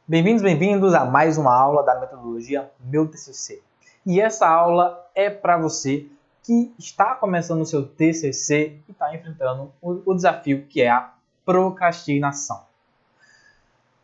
Bem-vindos a mais uma aula da metodologia Meu TCC. E essa aula é para você que está começando o seu TCC e está enfrentando o desafio que é a procrastinação.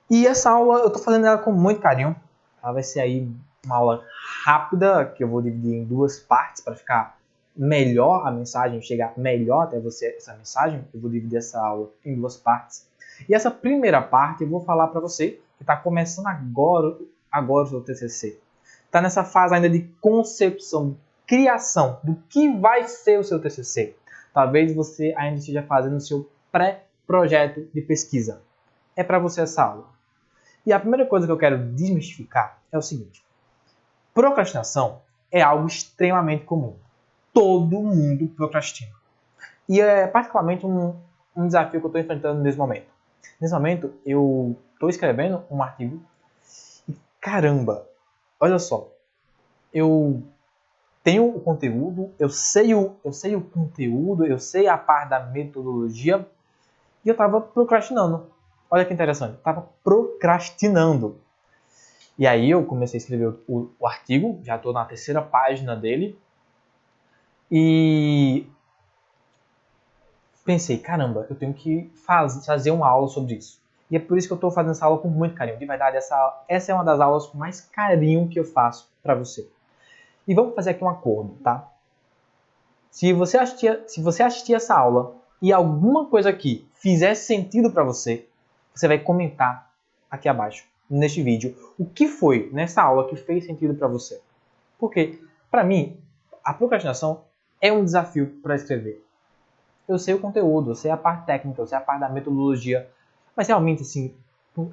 E essa aula eu estou fazendo ela com muito carinho. Ela vai ser aí uma aula rápida que eu vou dividir em duas partes para ficar melhor a mensagem, chegar melhor até você essa mensagem. Eu vou dividir essa aula em duas partes. E essa primeira parte eu vou falar para você que está começando agora o seu TCC. Está nessa fase ainda de concepção, de criação do que vai ser o seu TCC. Talvez você ainda esteja fazendo o seu pré-projeto de pesquisa. É para você essa aula. E a primeira coisa que eu quero desmistificar é o seguinte. Procrastinação é algo extremamente comum. Todo mundo procrastina. E é particularmente um desafio que eu estou enfrentando nesse momento. Nesse momento, eu estou escrevendo um artigo e, caramba, olha só, eu tenho o conteúdo, eu sei o conteúdo, eu sei a parte da metodologia e eu estava procrastinando. Olha que interessante, eu estava procrastinando. E aí eu comecei a escrever o artigo, já estou na terceira página dele e pensei, caramba, eu tenho que fazer uma aula sobre isso. E é por isso que eu estou fazendo essa aula com muito carinho. De verdade, essa é uma das aulas com mais carinho que eu faço para você. E vamos fazer aqui um acordo, tá? Se você assistir essa aula e alguma coisa aqui fizer sentido para você, você vai comentar aqui abaixo, neste vídeo, o que foi nessa aula que fez sentido para você. Porque, para mim, a procrastinação é um desafio para escrever. Eu sei o conteúdo, eu sei a parte técnica, eu sei a parte da metodologia, mas realmente,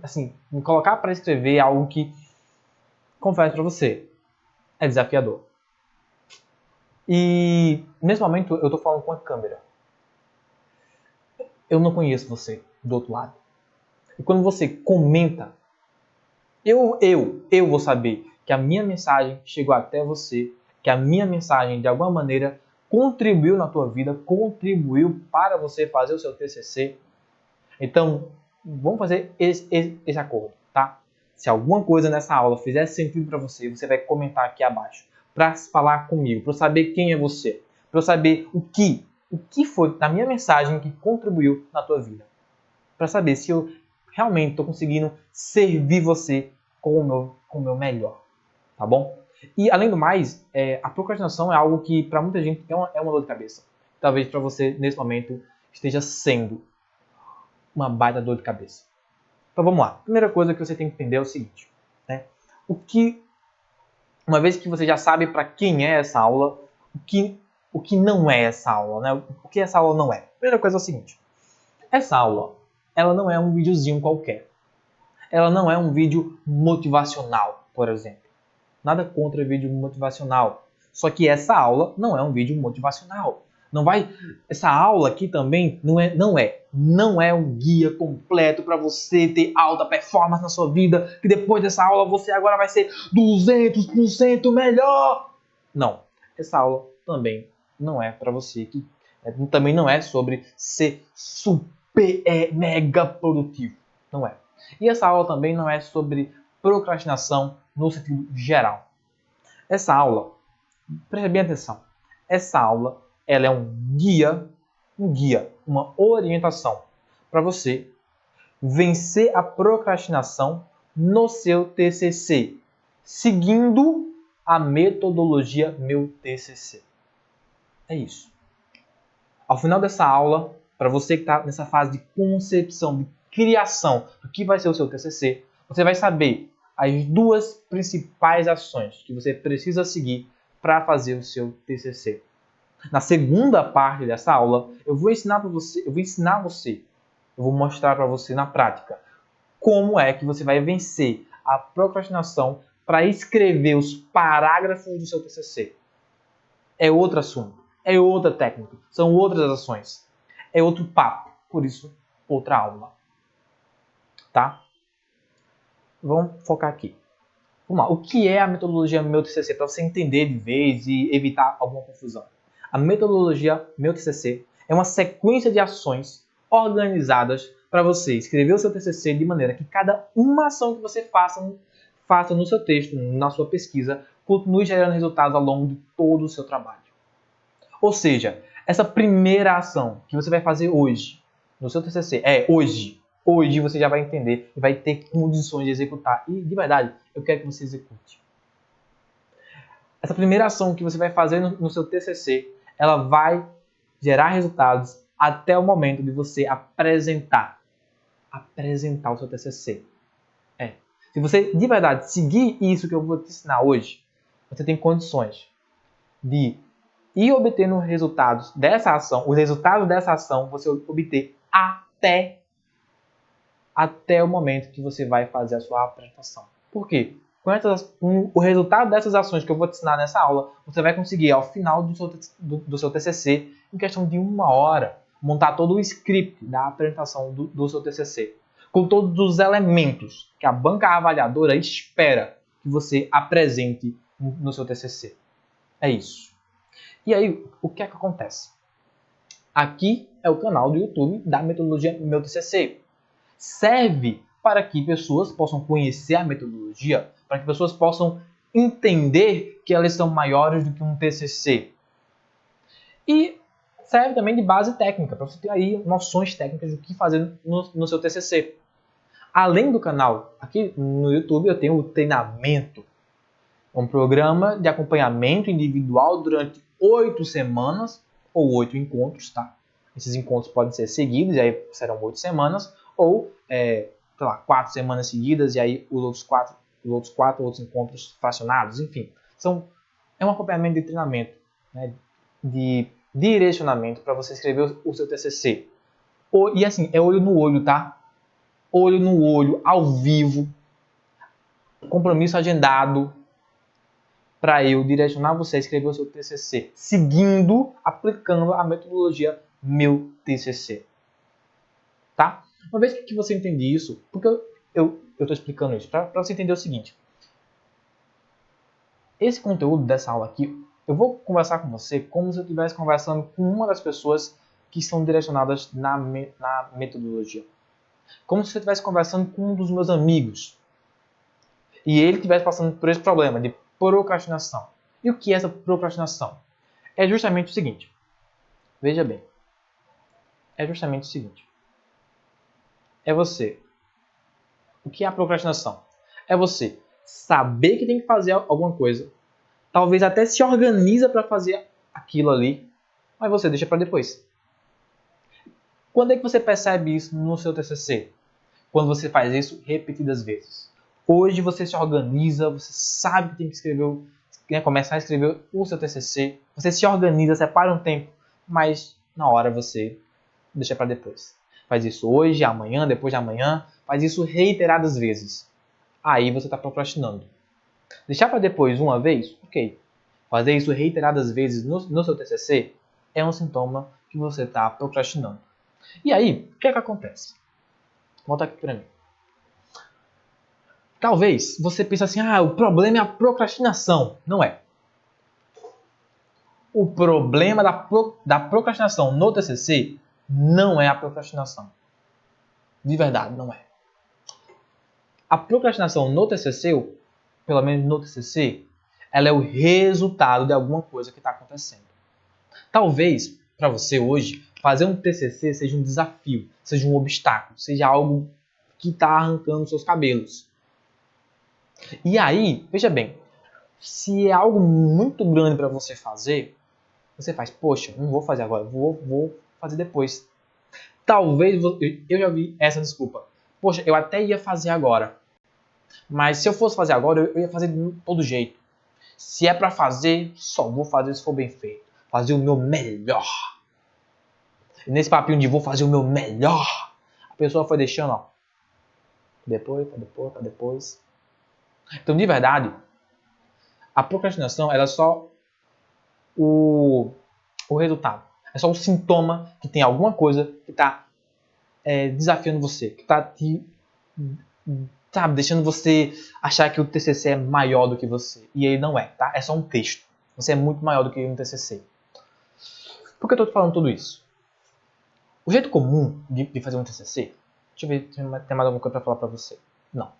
assim me colocar para escrever é algo que, confesso para você, é desafiador. E, nesse momento, eu estou falando com a câmera. Eu não conheço você do outro lado. E quando você comenta, eu vou saber que a minha mensagem chegou até você, que a minha mensagem, de alguma maneira, contribuiu na tua vida, contribuiu para você fazer o seu TCC. Então, vamos fazer esse acordo, tá? Se alguma coisa nessa aula fizer sentido para você, você vai comentar aqui abaixo para falar comigo, para eu saber quem é você, para eu saber o que foi da minha mensagem que contribuiu na tua vida, para saber se eu realmente estou conseguindo servir você com o meu melhor, tá bom? E além do mais, a procrastinação é algo que para muita gente é uma dor de cabeça. Talvez para você nesse momento esteja sendo uma baita dor de cabeça. Então vamos lá. A primeira coisa que você tem que entender é o seguinte, né? Uma vez que você já sabe para quem é essa aula, o que não é essa aula, né? O que essa aula não é. A primeira coisa é o seguinte. Essa aula, ela não é um videozinho qualquer. Ela não é um vídeo motivacional, por exemplo. Nada contra vídeo motivacional. Só que essa aula não é um vídeo motivacional. Essa aula aqui também não é um guia completo para você ter alta performance na sua vida, que depois dessa aula você agora vai ser 200% melhor. Não, essa aula também não é para você, também não é sobre ser super mega produtivo. Não é. E essa aula também não é sobre procrastinação no sentido geral. Essa aula, preste bem atenção, essa aula ela é um guia, uma orientação para você vencer a procrastinação no seu TCC, seguindo a metodologia Meu TCC. É isso. Ao final dessa aula, para você que está nessa fase de concepção, de criação do que vai ser o seu TCC, você vai saber as duas principais ações que você precisa seguir para fazer o seu TCC. Na segunda parte dessa aula, eu vou mostrar para você na prática como é que você vai vencer a procrastinação para escrever os parágrafos do seu TCC. É outro assunto, é outra técnica, são outras ações, é outro papo, por isso, outra aula. Tá? Vamos focar aqui. Vamos lá. O que é a metodologia Meu TCC? Para você entender de vez e evitar alguma confusão. A metodologia Meu TCC é uma sequência de ações organizadas para você escrever o seu TCC de maneira que cada uma ação que você faça no seu texto, na sua pesquisa, continue gerando resultados ao longo de todo o seu trabalho. Ou seja, essa primeira ação que você vai fazer hoje no seu TCC é hoje. Hoje você já vai entender e vai ter condições de executar. E, de verdade, eu quero que você execute. Essa primeira ação que você vai fazer no seu TCC, ela vai gerar resultados até o momento de você apresentar o seu TCC. Se você, de verdade, seguir isso que eu vou te ensinar hoje, você tem condições de ir obtendo resultados dessa ação, os resultados dessa ação você obter até o momento que você vai fazer a sua apresentação. Por quê? Com o resultado dessas ações que eu vou te ensinar nessa aula, você vai conseguir, ao final do seu TCC, em questão de 1 hora, montar todo o script da apresentação do seu TCC, com todos os elementos que a banca avaliadora espera que você apresente no seu TCC. É isso. E aí, o que é que acontece? Aqui é o canal do YouTube da metodologia Meu TCC. Serve para que pessoas possam conhecer a metodologia, para que pessoas possam entender que elas são maiores do que um TCC. E serve também de base técnica, para você ter aí noções técnicas do que fazer no seu TCC. Além do canal, aqui no YouTube eu tenho o treinamento, um programa de acompanhamento individual durante 8 semanas ou 8 encontros, tá? Esses encontros podem ser seguidos, e aí serão 8 semanas, ou 4 semanas seguidas, e aí os outros encontros fracionados, enfim. É um acompanhamento de treinamento, né, de direcionamento para você escrever o seu TCC. E assim, é olho no olho, tá? Olho no olho, ao vivo, compromisso agendado, para eu direcionar você a escrever o seu TCC, aplicando a metodologia Meu TCC. Tá? Uma vez que você entende isso, porque eu estou explicando isso, para você entender o seguinte. Esse conteúdo dessa aula aqui, eu vou conversar com você como se eu estivesse conversando com uma das pessoas que são direcionadas na metodologia. Como se você estivesse conversando com um dos meus amigos. E ele estivesse passando por esse problema de procrastinação. E o que é essa procrastinação? É justamente o seguinte. Veja bem. É justamente o seguinte. O que é a procrastinação? É você saber que tem que fazer alguma coisa. Talvez até se organiza para fazer aquilo ali. Mas você deixa para depois. Quando é que você percebe isso no seu TCC? Quando você faz isso repetidas vezes. Hoje você se organiza, você sabe que tem que escrever, começar a escrever o seu TCC, você se organiza, separa um tempo, mas na hora você deixa para depois. Faz isso hoje, amanhã, depois de amanhã, faz isso reiteradas vezes. Aí você está procrastinando. Deixar para depois uma vez, ok. Fazer isso reiteradas vezes no seu TCC é um sintoma que você está procrastinando. E aí, o que é que acontece? Volta aqui para mim. Talvez você pense assim, o problema é a procrastinação. Não é. O problema da procrastinação no TCC não é a procrastinação. De verdade, não é. A procrastinação no TCC, pelo menos no TCC, ela é o resultado de alguma coisa que está acontecendo. Talvez, para você hoje, fazer um TCC seja um desafio, seja um obstáculo, seja algo que está arrancando seus cabelos. E aí, veja bem, se é algo muito grande para você fazer, você faz, poxa, não vou fazer agora, vou fazer depois. Talvez, eu já vi essa desculpa, poxa, eu até ia fazer agora, mas se eu fosse fazer agora, eu ia fazer de todo jeito. Se é para fazer, só vou fazer se for bem feito, fazer o meu melhor. E nesse papinho de vou fazer o meu melhor, a pessoa foi deixando, ó, depois. Então, de verdade, a procrastinação ela é só o resultado. É só o sintoma que tem alguma coisa que está desafiando você, que está deixando você achar que o TCC é maior do que você. E ele não é, tá? É só um texto. Você é muito maior do que um TCC. Por que eu estou te falando tudo isso? O jeito comum de fazer um TCC Deixa eu ver se tem mais alguma coisa para falar para você. Não.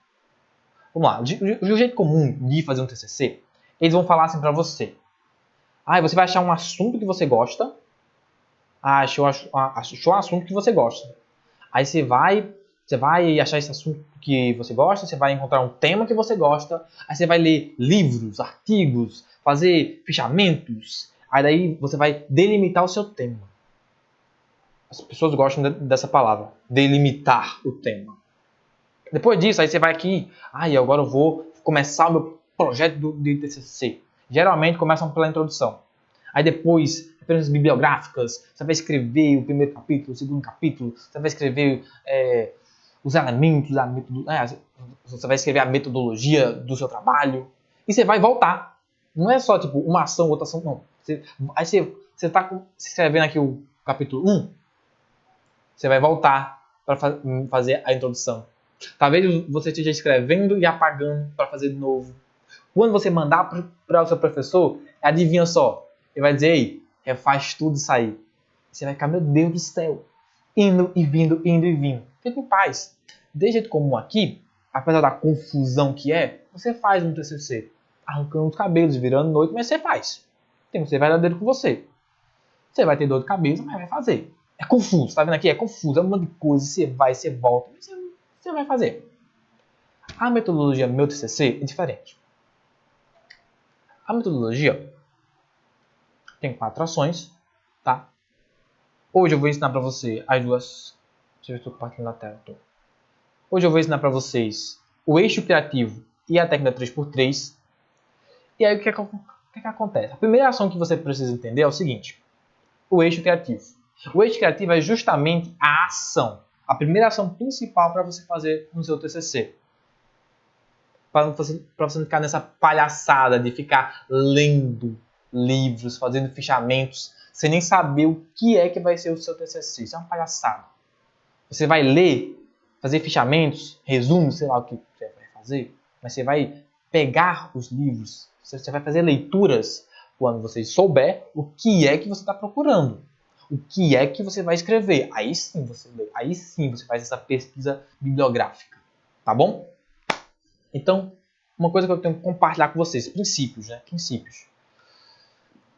Vamos lá. O jeito comum de fazer um TCC, eles vão falar assim para você. Você vai achar um assunto que você gosta. Achou um assunto que você gosta. Aí você vai achar esse assunto que você gosta, você vai encontrar um tema que você gosta, aí você vai ler livros, artigos, fazer fichamentos, aí daí você vai delimitar o seu tema. As pessoas gostam dessa palavra, delimitar o tema. Depois disso, aí você vai aqui, agora eu vou começar o meu projeto de TCC. Geralmente começam pela introdução. Aí depois, referências bibliográficas, você vai escrever o primeiro capítulo, o segundo capítulo, você vai escrever os elementos, você vai escrever a metodologia do seu trabalho, e você vai voltar. Não é só tipo uma ação, outra ação, não. Aí você está escrevendo aqui o capítulo 1, você vai voltar para fazer a introdução. Talvez você esteja escrevendo e apagando para fazer de novo. Quando você mandar para o seu professor, adivinha só, ele vai dizer, ei, refaz tudo isso aí. Você vai ficar, meu Deus do céu, indo e vindo, indo e vindo. Fique em paz. De jeito comum aqui, apesar da confusão que é, você faz um TCC. Arrancando os cabelos, virando noite, mas você faz. Tem que ser verdadeiro com você. Você vai ter dor de cabeça, mas vai fazer. É confuso, tá vendo aqui? É confuso, é um monte de coisa, você vai, você volta, mas você vai fazer. A metodologia meu TCC é diferente. A metodologia tem 4 ações, tá? Hoje eu vou ensinar para você as duas... Deixa eu ver se estou compartilhando na tela. Hoje eu vou ensinar para vocês o eixo criativo e a técnica 3x3. E aí o que acontece? A primeira ação que você precisa entender é o seguinte. O eixo criativo. O eixo criativo é justamente a ação. A primeira ação principal para você fazer no seu TCC. Para você não ficar nessa palhaçada de ficar lendo livros, fazendo fichamentos, sem nem saber o que é que vai ser o seu TCC. Isso é uma palhaçada. Você vai ler, fazer fichamentos, resumos, sei lá o que você vai fazer, mas você vai pegar os livros, você vai fazer leituras quando você souber o que é que você está procurando. O que é que você vai escrever. Aí sim você lê, aí sim você faz essa pesquisa bibliográfica. Tá bom? Então, uma coisa que eu tenho que compartilhar com vocês, princípios, né? Princípios.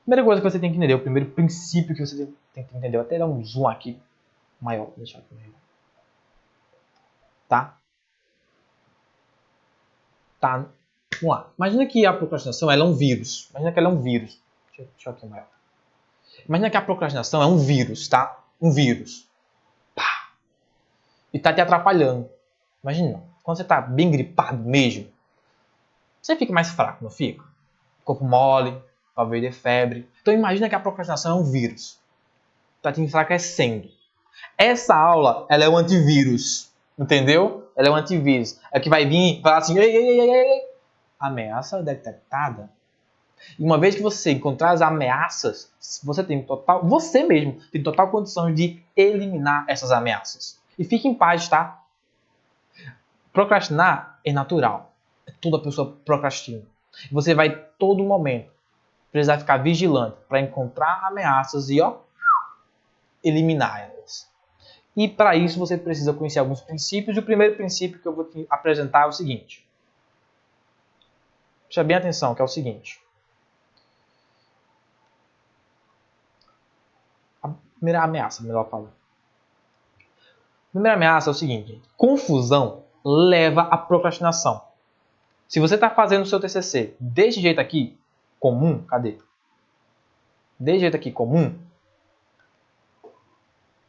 Primeira coisa que você tem que entender, o primeiro princípio que você tem que entender, vou até dar um zoom aqui, maior, deixa aqui maior. Tá? Vamos lá. Imagina que a procrastinação ela é um vírus. Imagina que ela é um vírus. Deixa eu aqui maior. Imagina que a procrastinação é um vírus, tá? Um vírus. Pá! E tá te atrapalhando. Imagina, quando você tá bem gripado mesmo, você fica mais fraco, não fica? Corpo mole, talvez dê febre. Então imagina que a procrastinação é um vírus. Tá te enfraquecendo. Essa aula, ela é um antivírus. Entendeu? Ela é um antivírus. É que vai vir e falar assim, ei. Ameaça detectada. E uma vez que você encontrar as ameaças, você mesmo tem total condição de eliminar essas ameaças. E fique em paz, tá? Procrastinar é natural. Toda pessoa procrastina. Você vai todo momento precisar ficar vigilante para encontrar ameaças e eliminar elas. E para isso você precisa conhecer alguns princípios. E o primeiro princípio que eu vou te apresentar é o seguinte. Presta bem atenção, que é o seguinte. A primeira ameaça, melhor falar. A primeira ameaça é o seguinte. Confusão leva à procrastinação. Se você está fazendo o seu TCC desse jeito aqui, comum, cadê? Desse jeito aqui, comum,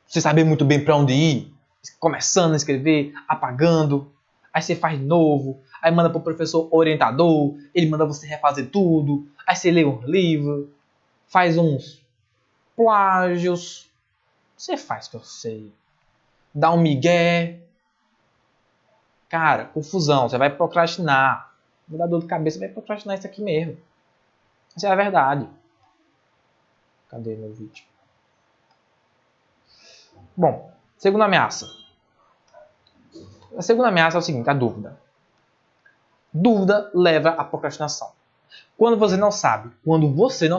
você saber muito bem para onde ir, começando a escrever, apagando, aí você faz de novo, aí manda para o professor orientador, ele manda você refazer tudo, aí você lê um livro, faz uns plágios, você faz que eu sei, dá um migué, cara, confusão, você vai procrastinar, vai dar dor de cabeça, vai procrastinar isso aqui mesmo, isso é a verdade. Cadê meu vídeo? Bom, segunda ameaça. A segunda ameaça é o seguinte, a dúvida. Dúvida leva à procrastinação. Quando você não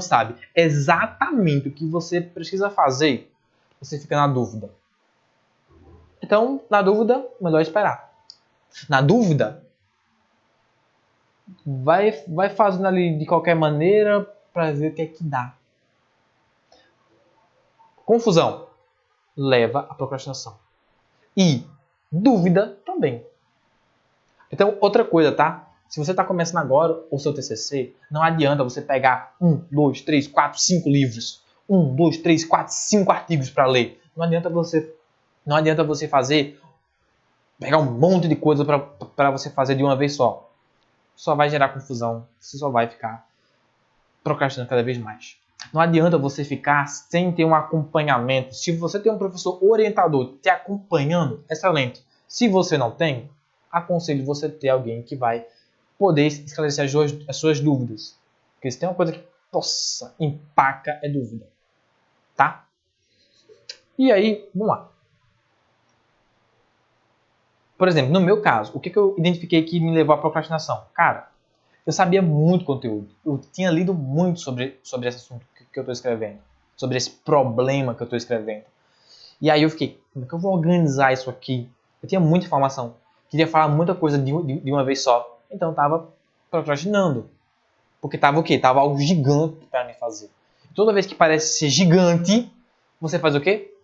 sabe exatamente o que você precisa fazer, você fica na dúvida. Então, na dúvida, melhor esperar. Na dúvida, vai fazendo ali de qualquer maneira para ver o que é que dá. Confusão leva à procrastinação. E dúvida também. Então, outra coisa, tá? Se você está começando agora o seu TCC, não adianta você pegar 1, 2, 3, 4, 5 livros. 1, 2, 3, 4, 5 artigos para ler. Não adianta você pegar um monte de coisa para você fazer de uma vez só. Só vai gerar confusão. Você só vai ficar procrastinando cada vez mais. Não adianta você ficar sem ter um acompanhamento. Se você tem um professor orientador te acompanhando, excelente. Se você não tem, aconselho você ter alguém que vai poder esclarecer as suas dúvidas. Porque se tem uma coisa que, nossa, empaca é dúvida. Tá? E aí, vamos lá. Por exemplo, no meu caso, o que eu identifiquei que me levou à procrastinação? Cara, eu sabia muito conteúdo. Eu tinha lido muito sobre esse assunto que eu estou escrevendo. Sobre esse problema que eu estou escrevendo. E aí eu fiquei, como é que eu vou organizar isso aqui? Eu tinha muita informação. Queria falar muita coisa de uma vez só. Então eu estava procrastinando. Porque estava o quê? Estava algo gigante para me fazer. Toda vez que parece ser gigante, você faz o quê?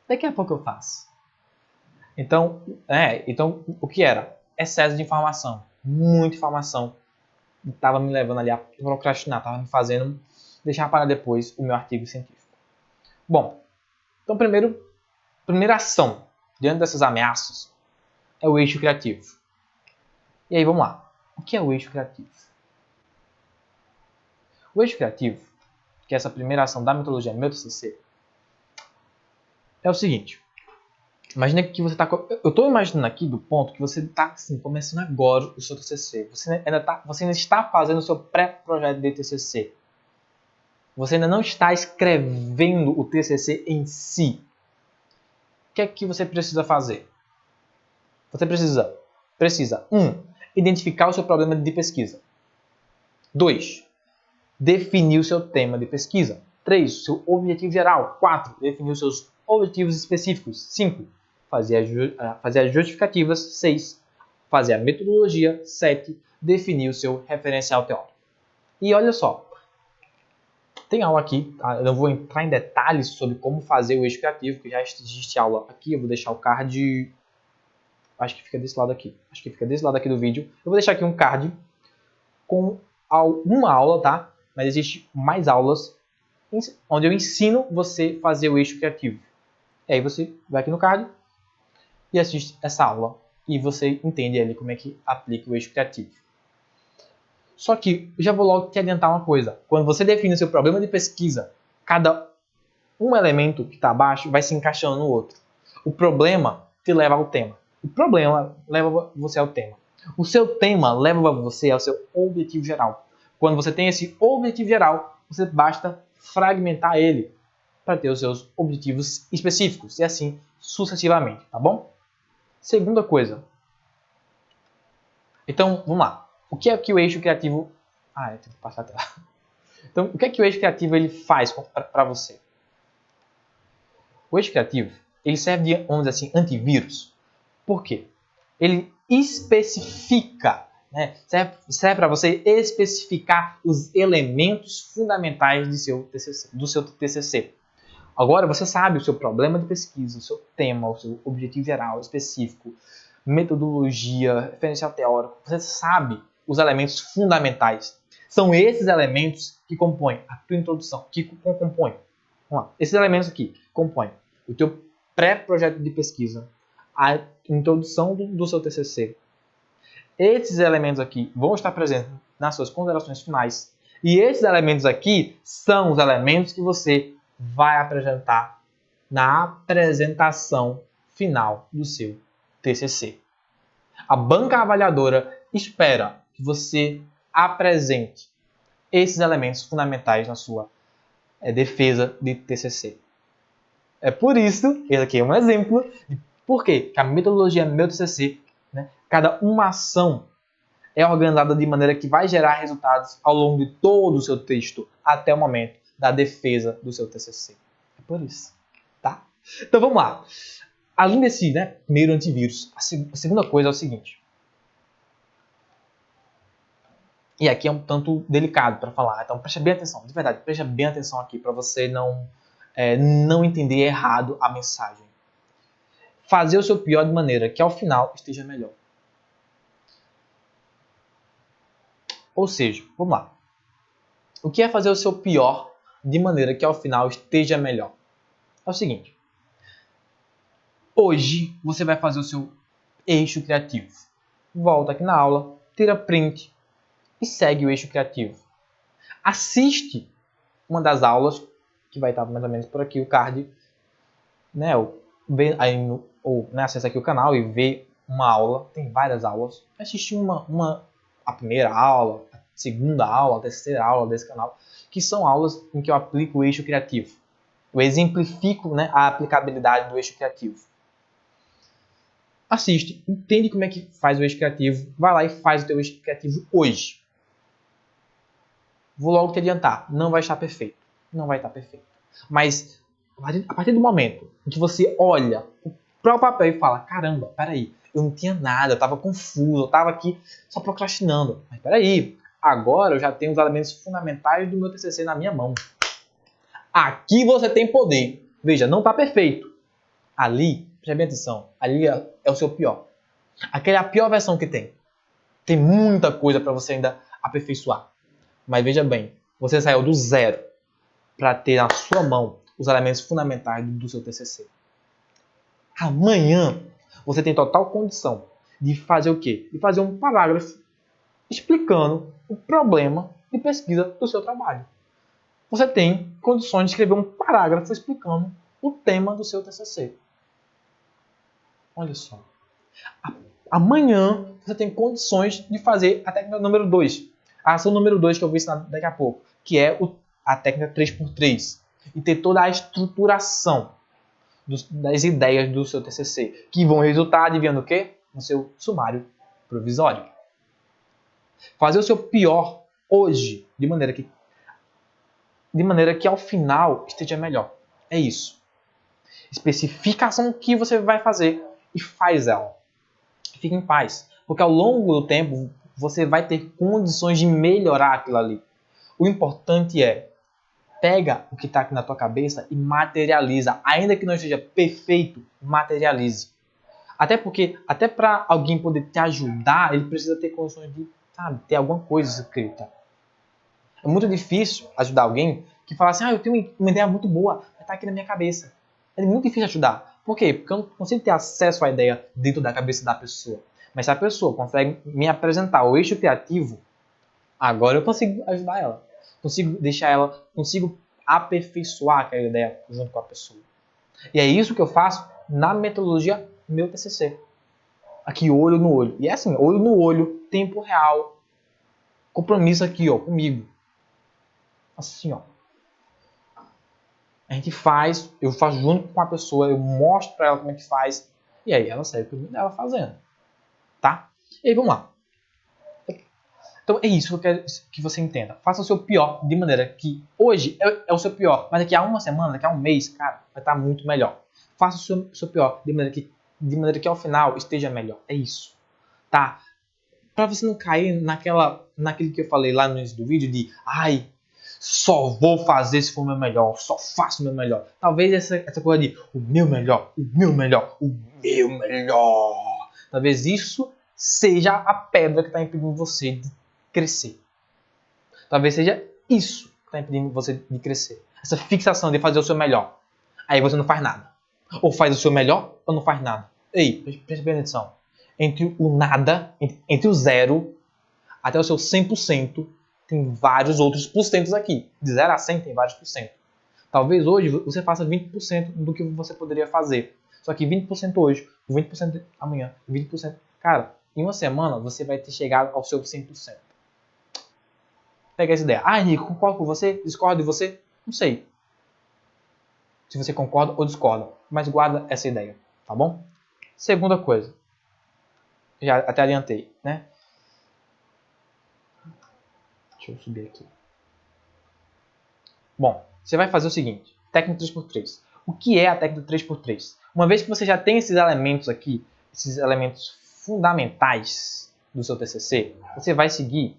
Daqui a pouco eu faço. Então o que era? Excesso de informação. Muita informação. Estava me levando ali a procrastinar. Estava me fazendo deixar para depois o meu artigo científico. Bom, então primeira ação diante dessas ameaças é o eixo criativo. E aí vamos lá. O que é o eixo criativo? O eixo criativo, que é essa primeira ação da metodologia meu TCC, é o seguinte. Imagina que você está... Eu estou imaginando aqui do ponto que você está assim, começando agora o seu TCC. Você ainda está fazendo o seu pré-projeto de TCC. Você ainda não está escrevendo o TCC em si. O que é que você precisa fazer? Você precisa 1. Identificar o seu problema de pesquisa. 2. Definir o seu tema de pesquisa. 3. O seu objetivo geral. 4. Definir os seus objetivos específicos. 5. Fazer as justificativas. 6. Fazer a metodologia. 7. Definir o seu referencial teórico. E olha só, tem aula aqui, tá? Eu não vou entrar em detalhes sobre como fazer o eixo criativo, porque já existe aula aqui, eu vou deixar o card, acho que fica desse lado aqui, do vídeo. Eu vou deixar aqui um card com uma aula, tá? Mas existe mais aulas onde eu ensino você a fazer o eixo criativo. E aí você vai aqui no card e assiste essa aula e você entende ali como é que aplica o eixo criativo. Só que eu já vou logo te adiantar uma coisa. Quando você define o seu problema de pesquisa, cada um elemento que está abaixo vai se encaixando no outro. O problema te leva ao tema. O problema leva você ao tema. O seu tema leva você ao seu objetivo geral. Quando você tem esse objetivo geral, você basta fragmentar ele para ter os seus objetivos específicos e assim sucessivamente, tá bom? Segunda coisa. Então, vamos lá. O que é que o eixo criativo... eu tenho que passar a tela. Então, o que é que o eixo criativo ele faz para você? O eixo criativo ele serve de, vamos dizer assim, antivírus. Por quê? Ele especifica, né? serve para você especificar os elementos fundamentais do seu TCC. Agora você sabe o seu problema de pesquisa, o seu tema, o seu objetivo geral específico, metodologia, referencial teórico. Você sabe os elementos fundamentais. São esses elementos que compõem a tua introdução, que compõem. Vamos lá. Esses elementos aqui compõem o teu pré-projeto de pesquisa, a introdução do seu TCC. Esses elementos aqui vão estar presentes nas suas considerações finais. E esses elementos aqui são os elementos que você vai apresentar na apresentação final do seu TCC. A banca avaliadora espera que você apresente esses elementos fundamentais na sua defesa de TCC. É por isso, esse aqui é um exemplo de por que a metodologia meu TCC, né, cada uma ação é organizada de maneira que vai gerar resultados ao longo de todo o seu texto, até o momento da defesa do seu TCC. É por isso, tá? Então vamos lá. além desse, né, primeiro antivírus, a segunda coisa é o seguinte. E aqui é um tanto delicado para falar, então preste bem atenção, de verdade, preste bem atenção aqui para você não entender errado a mensagem. Fazer o seu pior de maneira que ao final esteja melhor. Ou seja, vamos lá. O que é fazer o seu pior de maneira que ao final esteja melhor? É o seguinte. Hoje você vai fazer o seu eixo criativo. Volta aqui na aula, tira print e segue o eixo criativo. Assiste uma das aulas, que vai estar mais ou menos por aqui o card, né? Ou acessa aqui o canal e vê uma aula, tem várias aulas. Assiste a primeira aula, a segunda aula, a terceira aula desse canal, que são aulas em que eu aplico o eixo criativo. Eu exemplifico, né, a aplicabilidade do eixo criativo. Assiste, entende como é que faz o eixo criativo, vai lá e faz o teu eixo criativo hoje. Vou logo te adiantar, não vai estar perfeito. Não vai estar perfeito. Mas a partir do momento em que você olha para o papel e fala, caramba, peraí, eu não tinha nada, eu estava confuso, eu estava aqui só procrastinando. Mas peraí, agora eu já tenho os elementos fundamentais do meu TCC na minha mão. Aqui você tem poder. Veja, não está perfeito. Ali, preste bem atenção, ali é o seu pior. Aquela é a pior versão que tem. Tem muita coisa para você ainda aperfeiçoar. Mas veja bem, você saiu do zero para ter na sua mão os elementos fundamentais do seu TCC. Amanhã você tem total condição de fazer o quê? De fazer um parágrafo explicando o problema de pesquisa do seu trabalho. Você tem condições de escrever um parágrafo explicando o tema do seu TCC. Olha só. Amanhã você tem condições de fazer a técnica número 2. A ação número 2 que eu vou ensinar daqui a pouco, que é a técnica 3x3. E ter toda a estruturação das ideias do seu TCC, que vão resultar, adivinhando o quê? No seu sumário provisório. Fazer o seu pior hoje, de maneira que ao final esteja melhor. É isso. Especifica a ação que você vai fazer e faz ela. Fique em paz, porque ao longo do tempo você vai ter condições de melhorar aquilo ali. O importante é, pega o que está aqui na tua cabeça e materializa. Ainda que não esteja perfeito, materialize. Até porque, até para alguém poder te ajudar, ele precisa ter condições de, ter alguma coisa escrita. É muito difícil ajudar alguém que fala assim, eu tenho uma ideia muito boa, mas está aqui na minha cabeça. É muito difícil ajudar. Por quê? Porque eu não consigo ter acesso à ideia dentro da cabeça da pessoa. Mas se a pessoa consegue me apresentar o eixo criativo, agora eu consigo ajudar ela. Consigo aperfeiçoar aquela ideia junto com a pessoa. E é isso que eu faço na metodologia meu TCC. Aqui, olho no olho. E é assim, olho no olho, tempo real, compromisso aqui, ó, comigo. Assim, ó. A gente faz, eu faço junto com a pessoa, eu mostro pra ela como é que faz, e aí ela segue o caminho dela fazendo. Tá? E aí, vamos lá. Então é isso que eu quero que você entenda. Faça o seu pior de maneira que hoje é o seu pior, mas daqui a uma semana, daqui a um mês, cara, vai estar muito melhor. Faça o seu pior de maneira que ao final esteja melhor. É isso. Tá? Pra você não cair naquele que eu falei lá no início do vídeo de só vou fazer se for o meu melhor, só faço o meu melhor. Talvez essa coisa de o meu melhor, o meu melhor, o meu melhor. Talvez isso seja a pedra que está impedindo você de crescer. Talvez seja isso que está impedindo você de crescer. Essa fixação de fazer o seu melhor. Aí você não faz nada. Ou faz o seu melhor ou não faz nada. Ei, preste bem atenção. Entre o nada, entre o zero até o seu 100%, tem vários outros porcentos aqui. De 0 a 100 tem vários porcentos. Talvez hoje você faça 20% do que você poderia fazer. Só que 20% hoje, 20% amanhã, 20%. Cara, em uma semana você vai ter chegado ao seu 100%. Pega essa ideia. Henrique, concordo com você? Discordo de você? Não sei. Se você concorda ou discorda. Mas guarda essa ideia, tá bom? Segunda coisa. Já até adiantei, né? Deixa eu subir aqui. Bom, você vai fazer o seguinte. Técnica 3x3. O que é a técnica 3x3? Uma vez que você já tem esses elementos aqui, esses elementos fundamentais do seu TCC, você vai seguir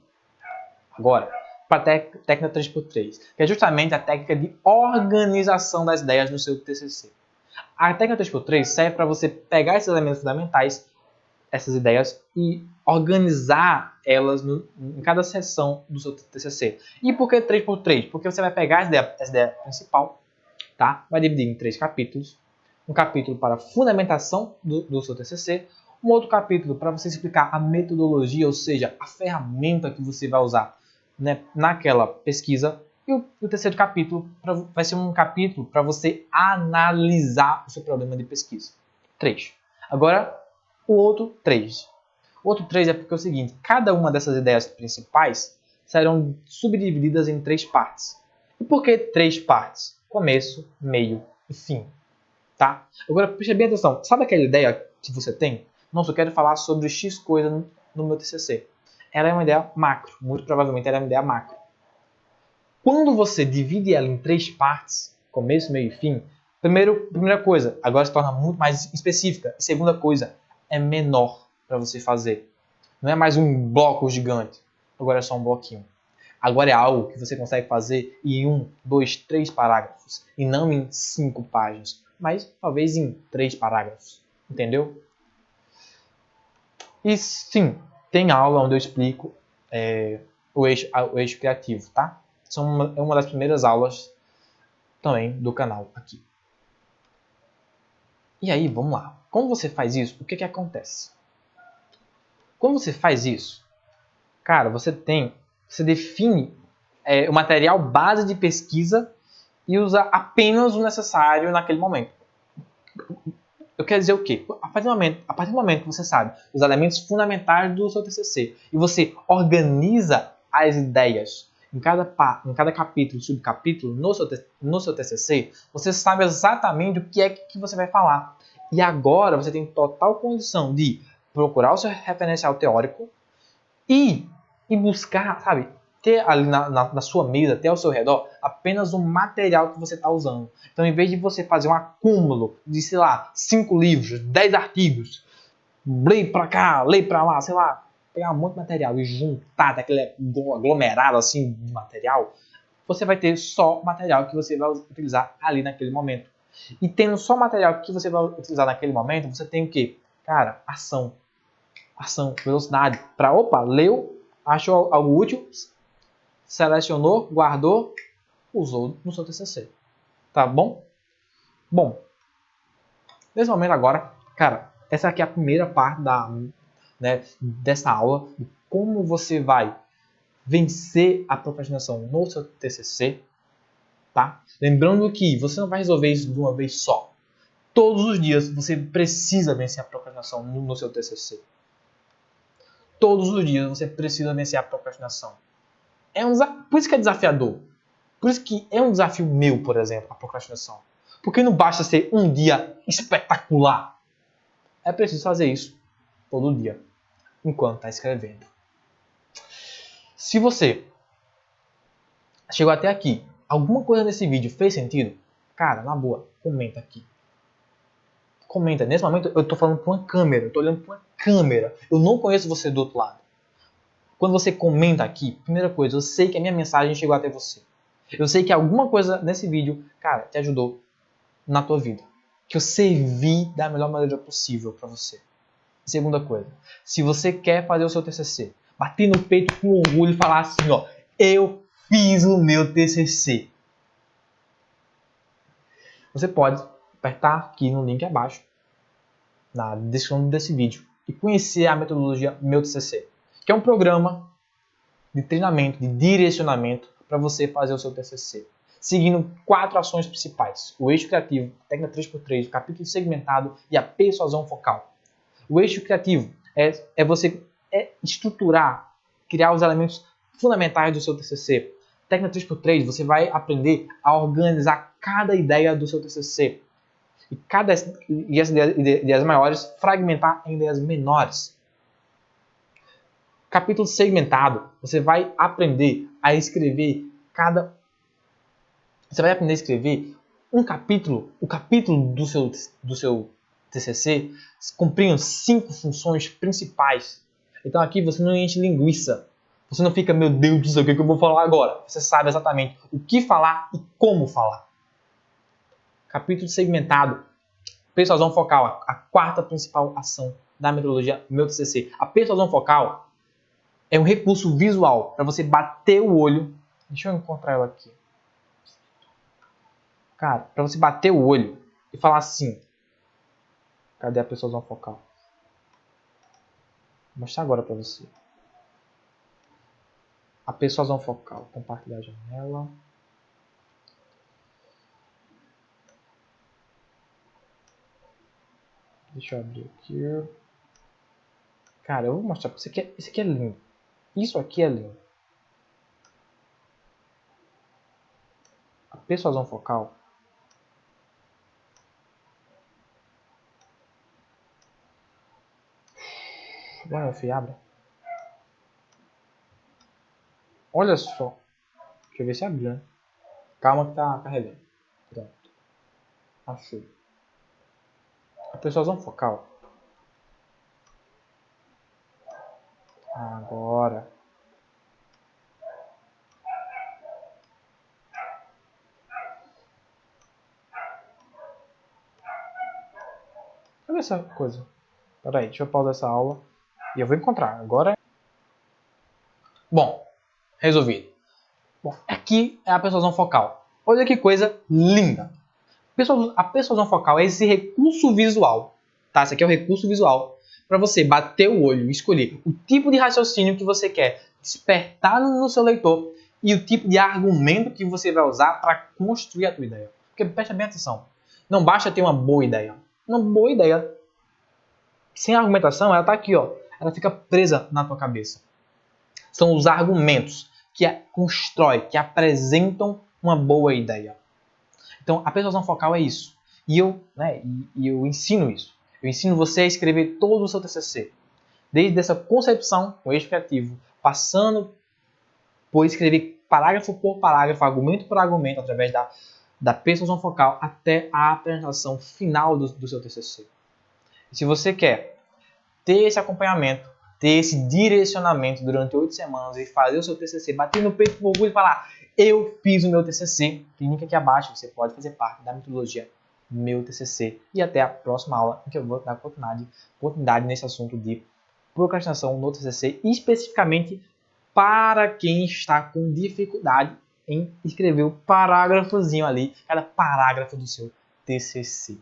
agora para a técnica 3x3, que é justamente a técnica de organização das ideias no seu TCC. A técnica 3x3 serve para você pegar esses elementos fundamentais, essas ideias, e organizar elas em cada seção do seu TCC. E por que 3x3? Porque você vai pegar essa ideia principal, tá? Vai dividir em 3 capítulos. Um capítulo para a fundamentação do seu TCC, um outro capítulo para você explicar a metodologia, ou seja, a ferramenta que você vai usar, né, naquela pesquisa. E o terceiro capítulo vai ser um capítulo para você analisar o seu problema de pesquisa. 3. Agora, o outro 3. O outro 3 é porque é o seguinte, cada uma dessas ideias principais serão subdivididas em 3 partes. E por que 3 partes? Começo, meio e fim. Tá? Agora, preste bem atenção. Sabe aquela ideia que você tem? Nossa, eu quero falar sobre X coisa no meu TCC. Ela é uma ideia macro. Muito provavelmente ela é uma ideia macro. Quando você divide ela em 3 partes, começo, meio e fim, primeira coisa, agora se torna muito mais específica. Segunda coisa, é menor para você fazer. Não é mais um bloco gigante. Agora é só um bloquinho. Agora é algo que você consegue fazer em 1, 2, 3 parágrafos. E não em 5 páginas. Mas talvez em 3 parágrafos. Entendeu? E sim, tem aula onde eu explico o eixo criativo, tá? É uma das primeiras aulas também do canal aqui. E aí, vamos lá. Como você faz isso, o que acontece? Quando você faz isso, cara, você define o material base de pesquisa e usa apenas o necessário naquele momento. Eu quero dizer o quê? A partir do momento que você sabe os elementos fundamentais do seu TCC e você organiza as ideias em cada capítulo, subcapítulo no seu TCC, você sabe exatamente o que é que você vai falar. E agora você tem total condição de procurar o seu referencial teórico e buscar, sabe, ter ali na sua mesa, ter ao seu redor, apenas o material que você está usando. Então, em vez de você fazer um acúmulo de, sei lá, 5 livros, 10 artigos, ler para cá, ler para lá, sei lá, pegar um monte de material e juntar daquele aglomerado assim de material, você vai ter só material que você vai utilizar ali naquele momento. E tendo só material que você vai utilizar naquele momento, você tem o quê? Cara, ação, velocidade. Para, leu, achou algo útil, selecionou, guardou, usou no seu TCC. Tá bom? Bom, nesse momento agora, cara, essa aqui é a primeira parte dessa aula de como você vai vencer a procrastinação no seu TCC, tá? Lembrando que você não vai resolver isso de uma vez só. Todos os dias você precisa vencer a procrastinação no seu TCC. Todos os dias você precisa vencer a procrastinação. Por isso que é desafiador. Por isso que é um desafio meu, por exemplo, a procrastinação. Porque não basta ser um dia espetacular. É preciso fazer isso todo dia, enquanto está escrevendo. Se você chegou até aqui, alguma coisa nesse vídeo fez sentido? Cara, na boa, comenta aqui. Comenta. Nesse momento eu estou falando para uma câmera, eu estou olhando para uma câmera. Eu não conheço você do outro lado. Quando você comenta aqui, primeira coisa, eu sei que a minha mensagem chegou até você. Eu sei que alguma coisa nesse vídeo, cara, te ajudou na tua vida. Que eu servi da melhor maneira possível para você. Segunda coisa, se você quer fazer o seu TCC, bater no peito com orgulho e falar assim, ó, eu fiz o meu TCC. Você pode apertar aqui no link abaixo, na descrição desse vídeo, e conhecer a metodologia Meu TCC, que é um programa de treinamento, de direcionamento para você fazer o seu TCC, seguindo 4 ações principais: o eixo criativo, a técnica 3x3, o capítulo segmentado e a persuasão focal. O eixo criativo é você estruturar, criar os elementos fundamentais do seu TCC. Técnica 3x3, você vai aprender a organizar cada ideia do seu TCC. E as ideias maiores, fragmentar em ideias menores. Capítulo segmentado, você vai aprender a escrever o capítulo do seu TCC compreende 5 funções principais. Então aqui você não enche linguiça. Você não fica, meu Deus do céu, o que eu vou falar agora? Você sabe exatamente o que falar e como falar. Capítulo segmentado. Persuasão focal, a quarta principal ação da metodologia meu TCC. A persuasão focal é um recurso visual para você bater o olho. Deixa eu encontrar ela aqui. Cara, para você bater o olho e falar assim. Cadê a persuasão focal? Vou mostrar agora para você. A persuasão focal. Compartilhar a janela. Deixa eu abrir aqui. Cara, eu vou mostrar porque isso aqui é lindo. Isso aqui é lindo. A persuasão focal. Vai, meu filho, abre. Olha só. Deixa eu ver se abriu, né? Calma que tá carregando. Pronto. Achou. A persuasão focal. Agora. Olha essa coisa. Pera aí, deixa eu pausar essa aula. E eu vou encontrar. Agora. Bom, resolvido. Bom, aqui é a persuasão focal. Olha que coisa linda. A persuasão focal é esse recurso visual. Tá? Esse aqui é o recurso visual. Para você bater o olho e escolher o tipo de raciocínio que você quer despertar no seu leitor e o tipo de argumento que você vai usar para construir a tua ideia. Porque presta bem atenção. Não basta ter uma boa ideia. Uma boa ideia sem argumentação, ela está aqui, ó. Ela fica presa na tua cabeça. São os argumentos que a constrói, que apresentam uma boa ideia. Então, a persuasão focal é isso. E eu ensino isso. Eu ensino você a escrever todo o seu TCC. Desde essa concepção, com eixo criativo, passando por escrever parágrafo por parágrafo, argumento por argumento, através da persuasão focal, até a apresentação final do seu TCC. E se você quer ter esse acompanhamento, ter esse direcionamento durante 8 semanas e fazer o seu TCC, bater no peito com orgulho e falar: eu fiz o meu TCC, tem link aqui abaixo, você pode fazer parte da metodologia meu TCC. E até a próxima aula, em que eu vou dar oportunidade nesse assunto de procrastinação no TCC, especificamente para quem está com dificuldade em escrever o parágrafozinho ali, cada parágrafo do seu TCC.